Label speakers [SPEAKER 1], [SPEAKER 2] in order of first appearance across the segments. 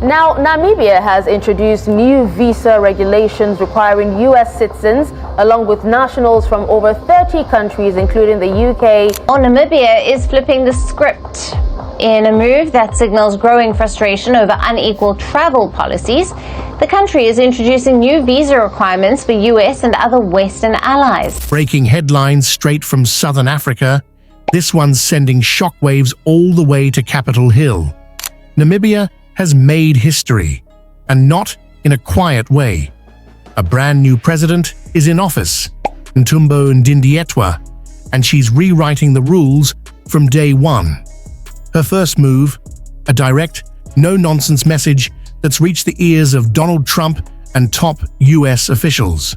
[SPEAKER 1] Now, Namibia has introduced new visa regulations requiring U.S. citizens, along with nationals from over 30 countries, including the UK.
[SPEAKER 2] Namibia is flipping the script in a move that signals growing frustration over unequal travel policies. The country is introducing new visa requirements for U.S. and other Western allies.
[SPEAKER 3] Breaking headlines straight from Southern Africa, this one's sending shockwaves all the way to Capitol Hill. Namibia has made history, and not in a quiet way. A brand new president is in office, Ntumbo Nandi-Ndaitwa, and she's rewriting the rules from day one. Her first move, a direct, no-nonsense message that's reached the ears of Donald Trump and top US officials.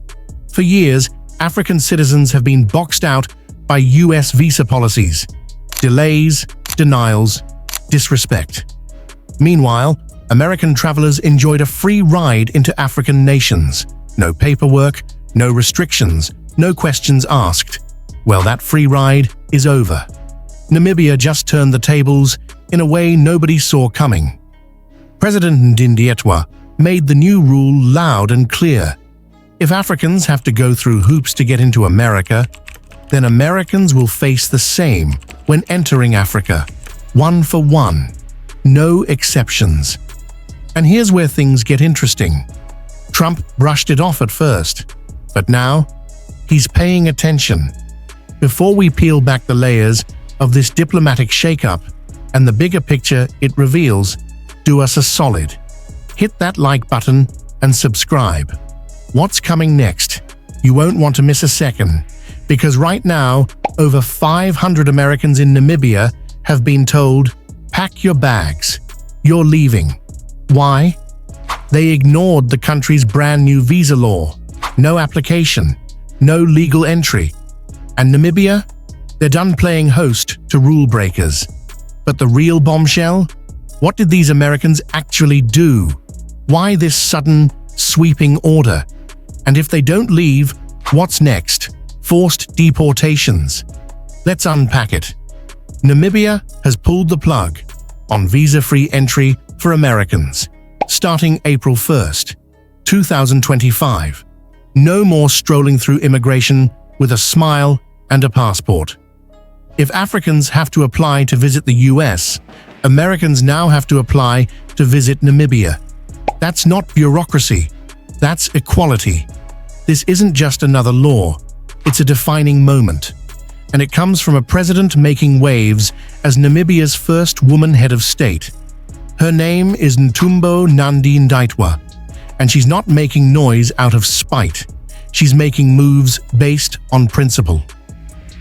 [SPEAKER 3] For years, African citizens have been boxed out by US visa policies, delays, denials, disrespect. Meanwhile, American travelers enjoyed a free ride into African nations. No paperwork, no restrictions, no questions asked. Well, that free ride is over. Namibia just turned the tables in a way nobody saw coming. President Nandi-Ndaitwa made the new rule loud and clear. If Africans have to go through hoops to get into America, then Americans will face the same when entering Africa. One for one. No exceptions. And here's where things get interesting. Trump brushed it off at first, but now he's paying attention. Before we peel back the layers of this diplomatic shakeup and the bigger picture it reveals, do us a solid. Hit that like button and subscribe. What's coming next? You won't want to miss a second, because right now, over 500 Americans in Namibia have been told, pack your bags, you're leaving. Why? They ignored the country's brand new visa law. No application, no legal entry. And Namibia? They're done playing host to rule breakers. But the real bombshell? What did these Americans actually do? Why this sudden, sweeping order? And if they don't leave, what's next? Forced deportations. Let's unpack it. Namibia has pulled the plug on visa-free entry for Americans, starting April 1st, 2025. No more strolling through immigration with a smile and a passport. If Africans have to apply to visit the US, Americans now have to apply to visit Namibia. That's not bureaucracy, that's equality. This isn't just another law, it's a defining moment. And it comes from a president making waves as Namibia's first woman head of state. Her name is Ntumbo Nandi-Ndaitwa, and she's not making noise out of spite. She's making moves based on principle.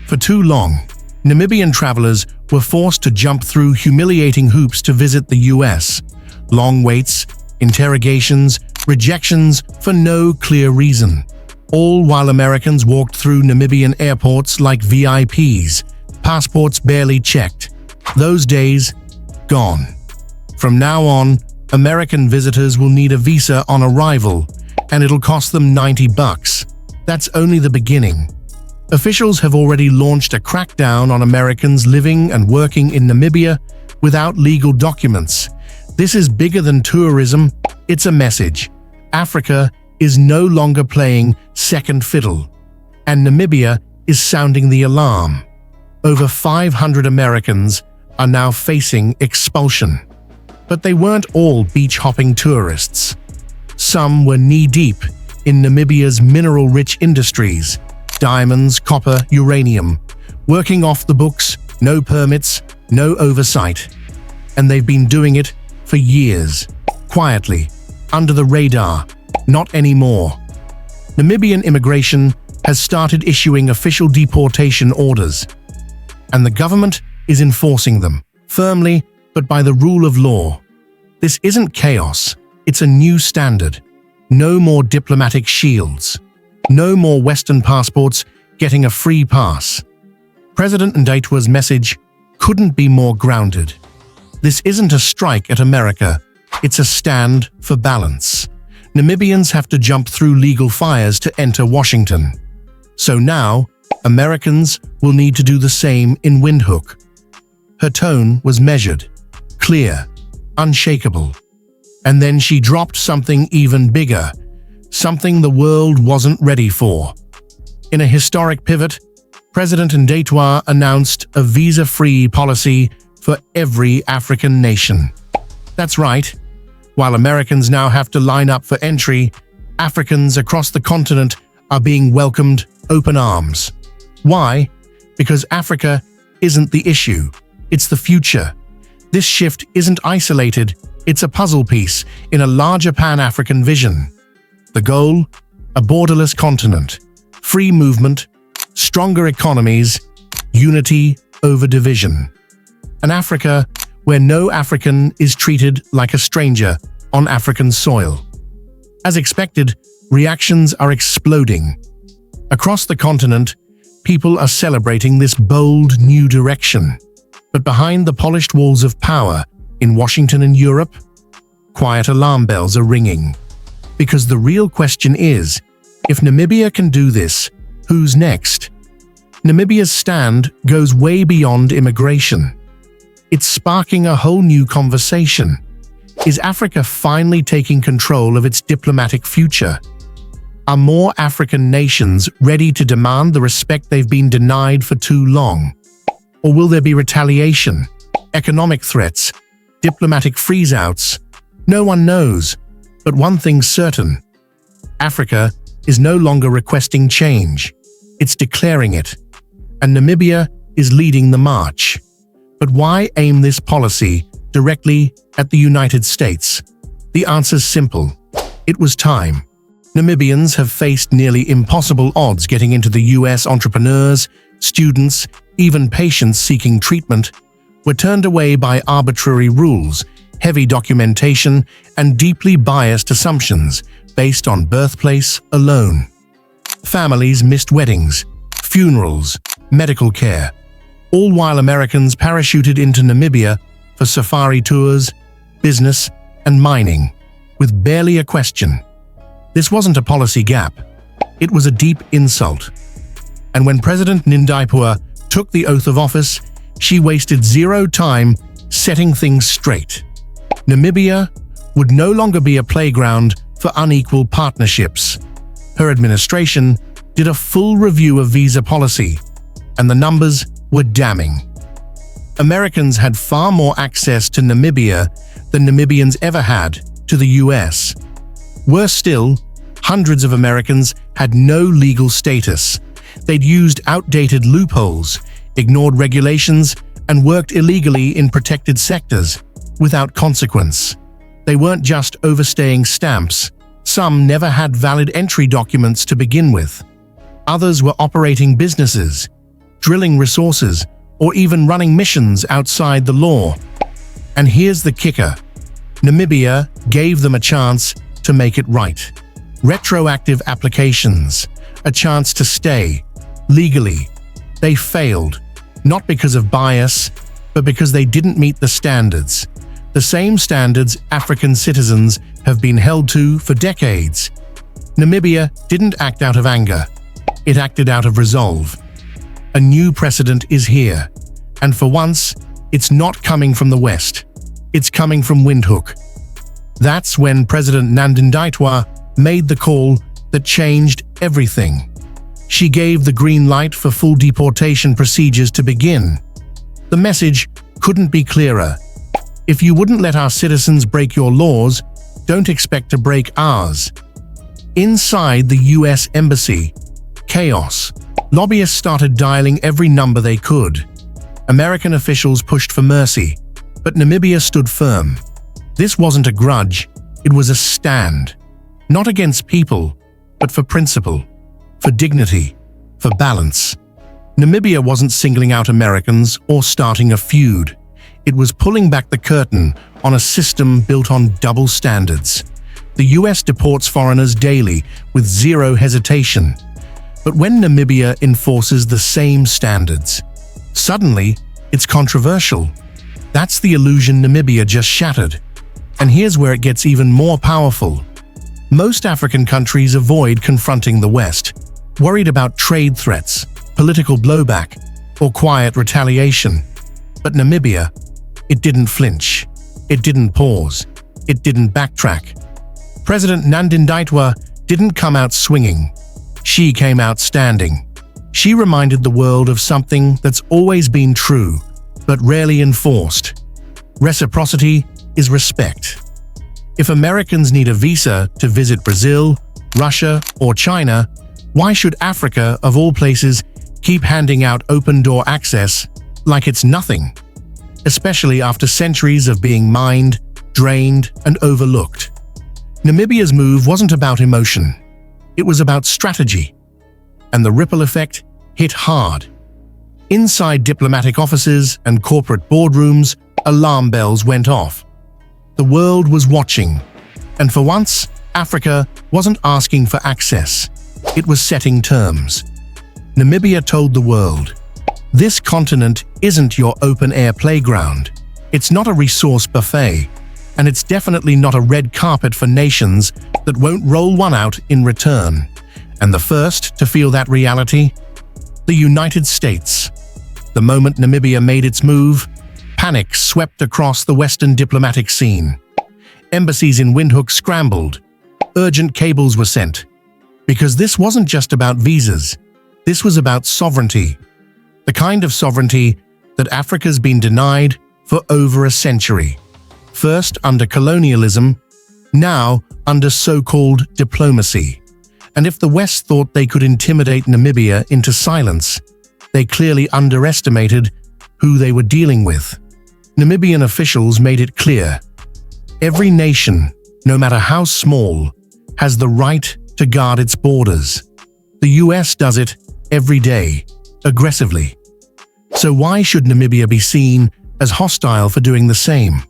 [SPEAKER 3] For too long, Namibian travelers were forced to jump through humiliating hoops to visit the US. Long waits, interrogations, rejections for no clear reason. All while Americans walked through Namibian airports like VIPs, passports barely checked. Those days, gone. From now on, American visitors will need a visa on arrival, and it'll cost them $90. That's only the beginning. Officials have already launched a crackdown on Americans living and working in Namibia without legal documents. This is bigger than tourism, it's a message. Africa is no longer playing second fiddle, and Namibia is sounding the alarm. Over 500 Americans are now facing expulsion. But they weren't all beach-hopping tourists. Some were knee-deep in Namibia's mineral-rich industries, diamonds, copper, uranium, working off the books, no permits, no oversight. And they've been doing it for years, quietly, under the radar. Not anymore. Namibian immigration has started issuing official deportation orders, and the government is enforcing them, firmly but by the rule of law. This isn't chaos, it's a new standard. No more diplomatic shields. No more Western passports getting a free pass. President Ndaitwa's message couldn't be more grounded. This isn't a strike at America, it's a stand for balance. Namibians have to jump through legal fires to enter Washington. So now, Americans will need to do the same in Windhoek. Her tone was measured, clear, unshakable. And then she dropped something even bigger, something the world wasn't ready for. In a historic pivot, President Ndaitwa announced a visa-free policy for every African nation. That's right. While Americans now have to line up for entry, Africans across the continent are being welcomed open arms. Why? Because Africa isn't the issue, it's the future. This shift isn't isolated, it's a puzzle piece in a larger Pan-African vision. The goal? A borderless continent, free movement, stronger economies, unity over division. An Africa where no African is treated like a stranger on African soil. As expected, reactions are exploding. Across the continent, people are celebrating this bold new direction. But behind the polished walls of power in Washington and Europe, quiet alarm bells are ringing. Because the real question is, if Namibia can do this, who's next? Namibia's stand goes way beyond immigration. It's sparking a whole new conversation. Is Africa finally taking control of its diplomatic future? Are more African nations ready to demand the respect they've been denied for too long? Or will there be retaliation, economic threats, diplomatic freeze-outs? No one knows, but one thing's certain. Africa is no longer requesting change. It's declaring it. And Namibia is leading the march. But why aim this policy directly at the United States? The answer's simple. It was time. Namibians have faced nearly impossible odds getting into the US. Entrepreneurs, students, even patients seeking treatment were turned away by arbitrary rules, heavy documentation, and deeply biased assumptions based on birthplace alone. Families missed weddings, funerals, medical care, all while Americans parachuted into Namibia for safari tours, business, and mining, with barely a question. This wasn't a policy gap. It was a deep insult. And when President Ndaitwa took the oath of office, she wasted zero time setting things straight. Namibia would no longer be a playground for unequal partnerships. Her administration did a full review of visa policy, and the numbers were damning. Americans had far more access to Namibia than Namibians ever had to the US. Worse still, hundreds of Americans had no legal status. They'd used outdated loopholes, ignored regulations, and worked illegally in protected sectors without consequence. They weren't just overstaying stamps. Some never had valid entry documents to begin with. Others were operating businesses, drilling resources, or even running missions outside the law. And here's the kicker. Namibia gave them a chance to make it right. Retroactive applications, a chance to stay, legally. They failed, not because of bias, but because they didn't meet the standards. The same standards African citizens have been held to for decades. Namibia didn't act out of anger. It acted out of resolve. A new precedent is here, and for once, it's not coming from the West. It's coming from Windhoek. That's when President Nandi-Ndaitwa made the call that changed everything. She gave the green light for full deportation procedures to begin. The message couldn't be clearer. If you wouldn't let our citizens break your laws, don't expect to break ours. Inside the US Embassy, chaos. Lobbyists started dialing every number they could. American officials pushed for mercy, but Namibia stood firm. This wasn't a grudge, it was a stand. Not against people, but for principle, for dignity, for balance. Namibia wasn't singling out Americans or starting a feud. It was pulling back the curtain on a system built on double standards. The US deports foreigners daily with zero hesitation. But when Namibia enforces the same standards, suddenly it's controversial. That's the illusion Namibia just shattered. And here's where it gets even more powerful. Most African countries avoid confronting the West, worried about trade threats, political blowback, or quiet retaliation. But Namibia, it didn't flinch. It didn't pause. it didn't backtrack. President Nandi-Ndaitwa didn't come out swinging. She came out standing. She reminded the world of something that's always been true, but rarely enforced. Reciprocity is respect. If Americans need a visa to visit Brazil, Russia, or China, why should Africa, of all places, keep handing out open-door access like it's nothing? Especially after centuries of being mined, drained, and overlooked. Namibia's move wasn't about emotion. It was about strategy. And the ripple effect hit hard. Inside diplomatic offices and corporate boardrooms, alarm bells went off. The world was watching. And for once, Africa wasn't asking for access. It was setting terms. Namibia told the world, "This continent isn't your open-air playground. It's not a resource buffet. And it's definitely not a red carpet for nations that won't roll one out in return." And the first to feel that reality? The United States. The moment Namibia made its move, panic swept across the Western diplomatic scene. Embassies in Windhoek scrambled. Urgent cables were sent. Because this wasn't just about visas. This was about sovereignty. The kind of sovereignty that Africa's been denied for over a century. First under colonialism, now under so-called diplomacy. And if the West thought they could intimidate Namibia into silence, they clearly underestimated who they were dealing with. Namibian officials made it clear. Every nation, no matter how small, has the right to guard its borders. The US does it every day, aggressively. So why should Namibia be seen as hostile for doing the same?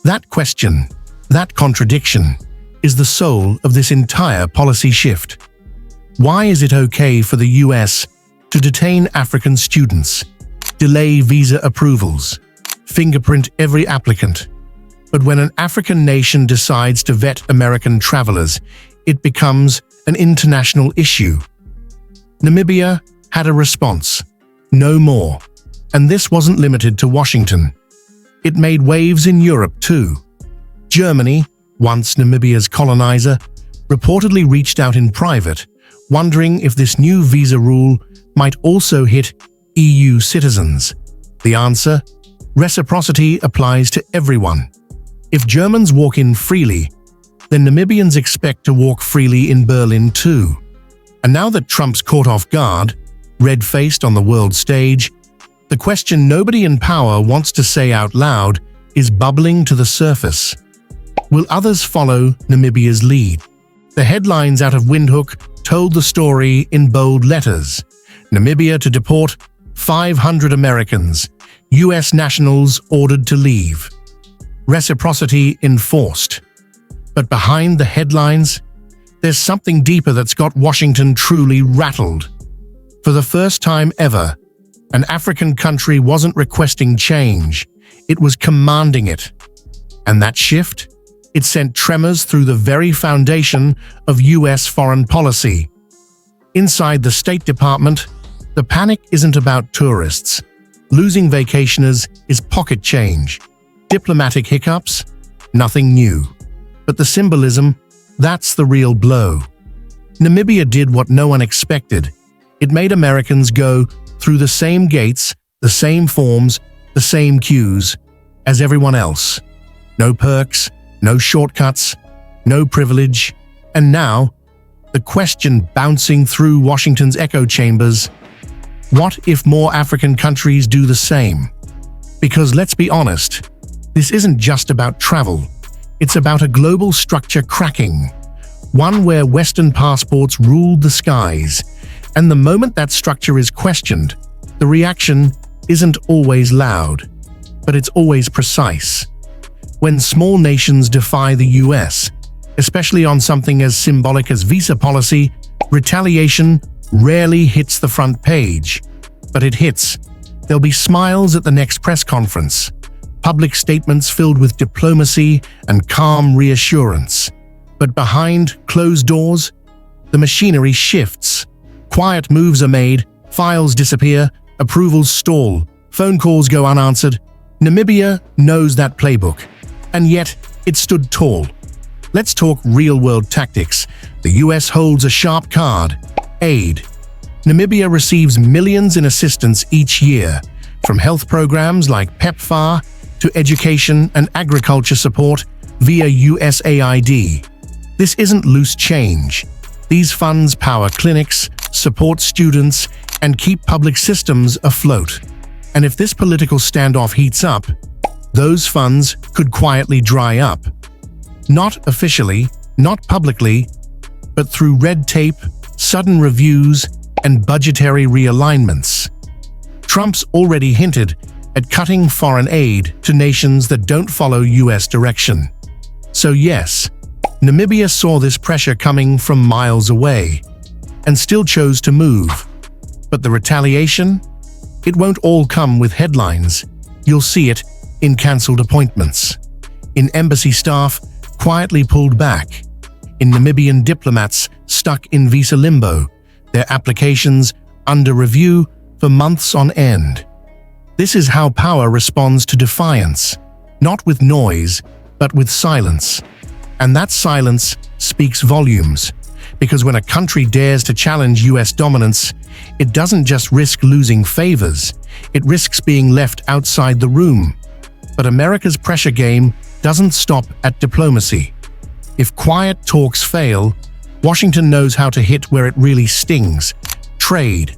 [SPEAKER 3] That question, that contradiction, is the soul of this entire policy shift. Why is it okay for the US to detain African students, delay visa approvals, fingerprint every applicant? But when an African nation decides to vet American travelers, it becomes an international issue. Namibia had a response. No more. And this wasn't limited to Washington. It made waves in Europe too. Germany, once Namibia's colonizer, reportedly reached out in private, wondering if this new visa rule might also hit EU citizens. The answer? Reciprocity applies to everyone. If Germans walk in freely, then Namibians expect to walk freely in Berlin too. And now that Trump's caught off guard, red-faced on the world stage, the question nobody in power wants to say out loud is bubbling to the surface. Will others follow Namibia's lead? The headlines out of Windhoek told the story in bold letters. Namibia to deport 500 Americans, US nationals ordered to leave. Reciprocity enforced. But behind the headlines, there's something deeper that's got Washington truly rattled. For the first time ever, an African country wasn't requesting change, it was commanding it. And that shift? It sent tremors through the very foundation of US foreign policy. Inside the State Department, the panic isn't about tourists. Losing vacationers is pocket change. Diplomatic hiccups? Nothing new. But the symbolism? That's the real blow. Namibia did what no one expected. It made Americans go through the same gates, the same forms, the same queues as everyone else. No perks, no shortcuts, no privilege. And now, the question bouncing through Washington's echo chambers: what if more African countries do the same? Because let's be honest, this isn't just about travel. It's about a global structure cracking, one where Western passports ruled the skies. And the moment that structure is questioned, the reaction isn't always loud, but it's always precise. When small nations defy the US, especially on something as symbolic as visa policy, retaliation rarely hits the front page. But it hits. There'll be smiles at the next press conference, public statements filled with diplomacy and calm reassurance. But behind closed doors, the machinery shifts. Quiet moves are made, files disappear, approvals stall, phone calls go unanswered. Namibia knows that playbook, and yet it stood tall. Let's talk real-world tactics. The US holds a sharp card: aid. Namibia receives millions in assistance each year, from health programs like PEPFAR to education and agriculture support via USAID. This isn't loose change. These funds power clinics, support students, and keep public systems afloat. And if this political standoff heats up, those funds could quietly dry up. Not officially, not publicly, but through red tape, sudden reviews, and budgetary realignments. Trump's already hinted at cutting foreign aid to nations that don't follow US direction. So yes, Namibia saw this pressure coming from miles away and still chose to move. But the retaliation? It won't all come with headlines. You'll see it in cancelled appointments, in embassy staff quietly pulled back, in Namibian diplomats stuck in visa limbo, their applications under review for months on end. This is how power responds to defiance, not with noise, but with silence. And that silence speaks volumes, because when a country dares to challenge US dominance, it doesn't just risk losing favors, it risks being left outside the room. But America's pressure game doesn't stop at diplomacy. If quiet talks fail, Washington knows how to hit where it really stings: trade.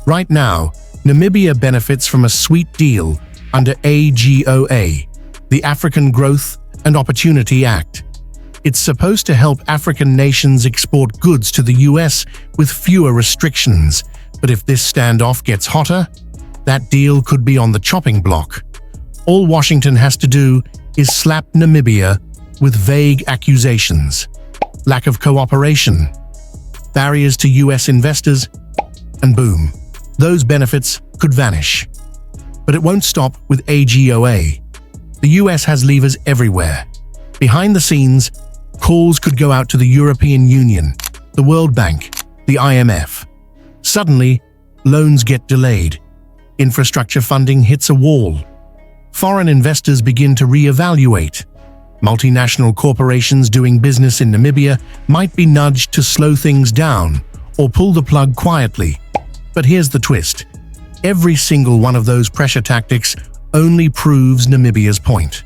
[SPEAKER 3] Right now, Namibia benefits from a sweet deal under AGOA, the African Growth and Opportunity Act. It's supposed to help African nations export goods to the US with fewer restrictions, but if this standoff gets hotter, that deal could be on the chopping block. All Washington has to do is slap Namibia with vague accusations, lack of cooperation, barriers to US investors, and boom, those benefits could vanish. But it won't stop with AGOA. The US has levers everywhere. Behind the scenes, calls could go out to the European Union, the World Bank, the IMF. Suddenly, loans get delayed. Infrastructure funding hits a wall. Foreign investors begin to re-evaluate. Multinational corporations doing business in Namibia might be nudged to slow things down or pull the plug quietly. But here's the twist. Every single one of those pressure tactics only proves Namibia's point.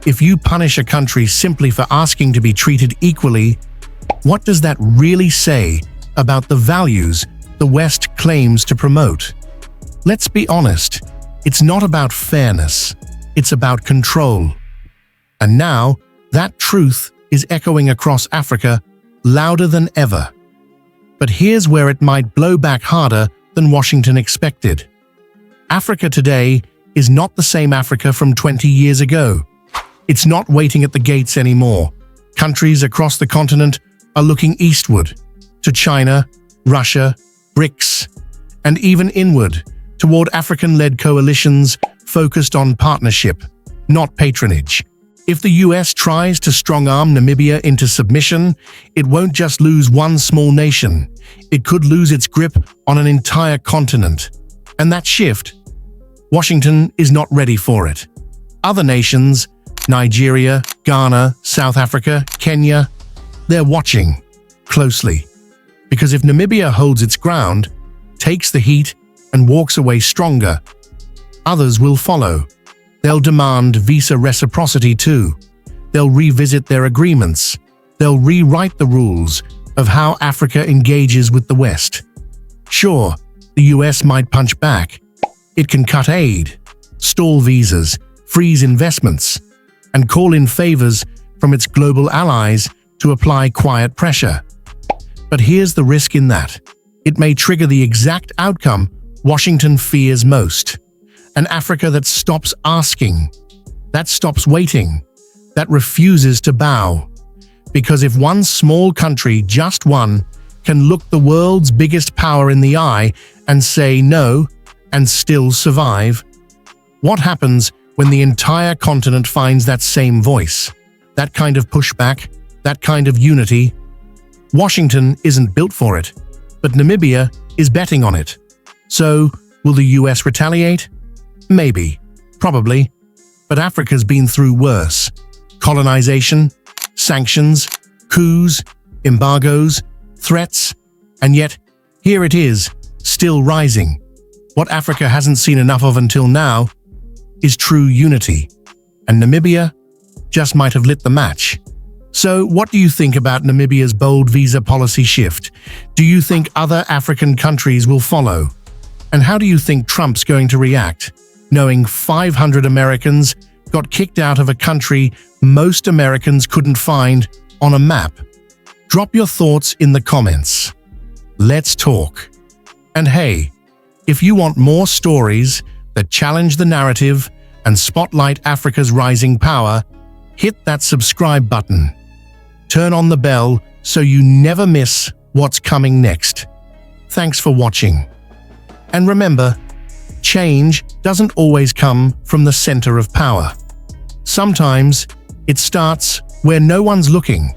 [SPEAKER 3] If you punish a country simply for asking to be treated equally, what does that really say about the values the West claims to promote? Let's be honest, it's not about fairness, it's about control. And now, that truth is echoing across Africa louder than ever. But here's where it might blow back harder than Washington expected. Africa today is not the same Africa from 20 years ago. It's not waiting at the gates anymore. Countries across the continent are looking eastward, to China, Russia, BRICS, and even inward, toward African-led coalitions focused on partnership, not patronage. If the US tries to strong-arm Namibia into submission, it won't just lose one small nation. It could lose its grip on an entire continent. And that shift, Washington is not ready for it. Other nations, Nigeria, Ghana, South Africa, Kenya, they're watching closely. Because if Namibia holds its ground, takes the heat, and walks away stronger, others will follow. They'll demand visa reciprocity too. They'll revisit their agreements. They'll rewrite the rules of how Africa engages with the West. Sure, the US might punch back. It can cut aid, stall visas, freeze investments, and call in favors from its global allies to apply quiet pressure. But here's the risk in that. It may trigger the exact outcome Washington fears most. An Africa that stops asking, that stops waiting, that refuses to bow. Because if one small country, just one, can look the world's biggest power in the eye and say no and still survive, what happens when the entire continent finds that same voice, that kind of pushback, that kind of unity? Washington isn't built for it, but Namibia is betting on it. So, will the US retaliate? Maybe, probably, but Africa's been through worse. colonization, sanctions, coups, embargoes, threats, and yet here it is, still rising. What Africa hasn't seen enough of until now is true unity, and Namibia just might have lit the match. So what do you think about Namibia's bold visa policy shift? Do you think other African countries will follow? And how do you think Trump's going to react, knowing 500 Americans got kicked out of a country most Americans couldn't find on a map? Drop your thoughts in the comments. Let's talk. And hey, if you want more stories that challenge the narrative and spotlight Africa's rising power, hit that subscribe button. Turn on the bell so you never miss what's coming next. Thanks for watching. And remember, change doesn't always come from the center of power. Sometimes it starts where no one's looking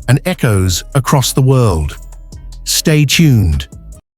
[SPEAKER 3] and echoes across the world. Stay tuned.